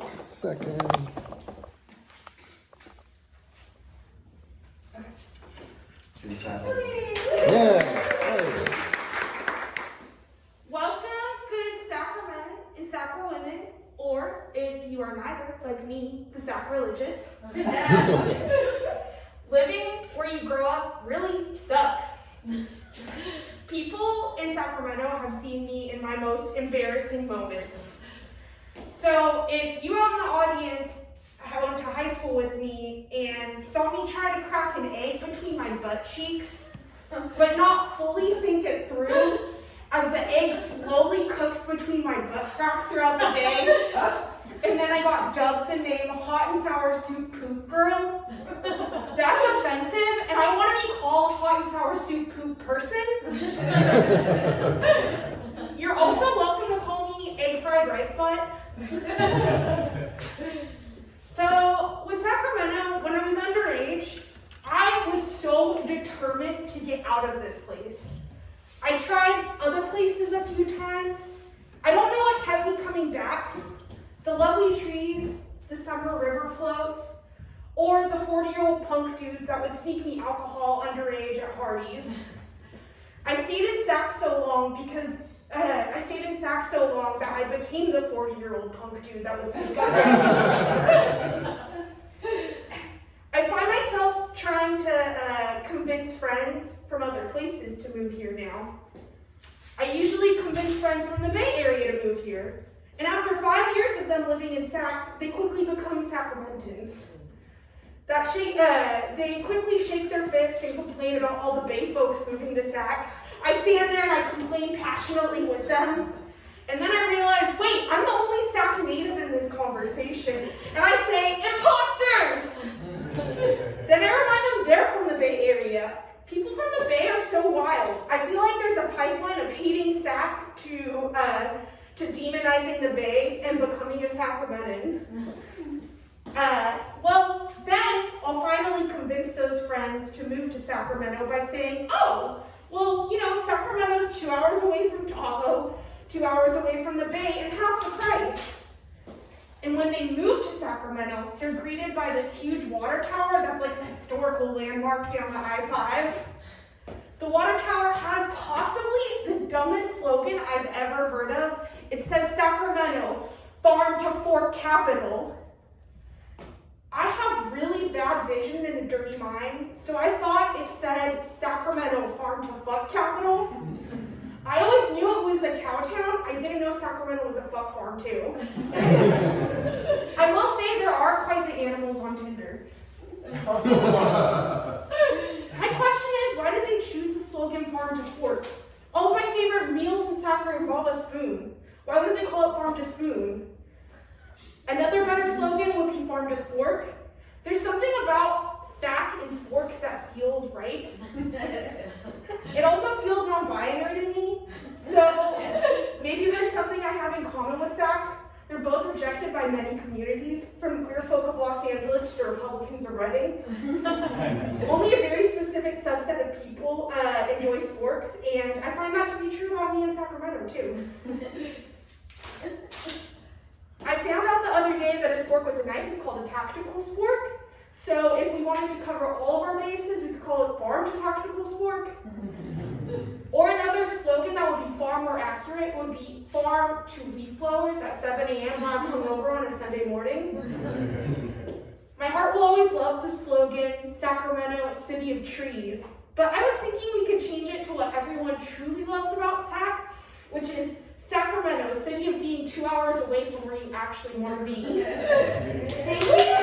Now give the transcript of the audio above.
Second. Yeah. Hey. Welcome, good Sacrament and Sacra women, or if you are neither, like me, the sacrilegious. Living where you grow up really sucks. People in Sacramento have seen me in my most embarrassing moments. So if you are in the audience went to high school with me and saw me try to crack an egg between my butt cheeks, but not fully think it through, as the egg slowly cooked between my butt crack throughout the day, and then I got dubbed the name Hot and Sour Soup Poop Girl. That's offensive, and I want to be called Hot and Sour Soup Poop Person. You're also welcome to call me Egg Fried Rice Butt. So, with Sacramento, when I was underage, I was so determined to get out of this place. I tried other places a few times. I don't know what kept me coming back. The lovely trees, the summer river floats, or the 40-year-old punk dudes that would sneak me alcohol underage at parties. I stayed in Sac so long that I became the 40-year-old punk dude that would sneak underage. I find myself trying to convince friends from other places to move here now. I usually convince friends from the Bay Area to move here. And after 5 years of them living in Sac, they quickly become Sacramentans. They quickly shake their fists and complain about all the Bay folks moving to Sac. I stand there and I complain passionately with them. And then I realize, wait, I'm the only Sac native in this conversation. And I say, imposters! Then I remind them they're from the Bay Area. People from the Bay are so wild. I feel like there's a pipeline of hating Sac to demonizing the Bay and becoming a Sacramentan. Well, then I'll finally convince those friends to move to Sacramento by saying, oh, well, you know, Sacramento's 2 hours away from Tahoe, 2 hours away from the Bay, and half the price. And when they move to Sacramento, they're greeted by this huge water tower that's like a historical landmark down the I-5. The water tower has possibly the dumbest slogan I've ever heard of. It says Sacramento, farm to fork capital. I have really bad vision and a dirty mind, so I thought it said Sacramento, farm to fuck capital. I always knew it was a cow town. I didn't know Sacramento was a fuck farm too. I will say there are quite the animals on Tinder. My question is, why did they choose the slogan farm to fork? All of my favorite meals in Sacramento involve a spoon. Why wouldn't they call it farm to spoon? Another better slogan would be farm to spork. There's something about Sac and sporks that feels right. It also feels non-binary to me. So maybe there's something I have in common with Sac. They're both rejected by many communities, from queer folk of Los Angeles to Republicans of Reading. Only a very specific subset of people enjoy sporks, and I find that to be true about me in Sacramento too. I found out the other day that a spork with a knife is called a tactical spork. So if we wanted to cover all of our bases, we could call it farm to tactical spork. Or another slogan that would be far more accurate would be farm to leaf blowers at 7 a.m. when I'm hungover on a Sunday morning. My heart will always love the slogan, Sacramento, city of trees. But I was thinking we could change it to what everyone truly loves about Sac, which is Sacramento, a city of being 2 hours away from where you actually want to be. Thank you.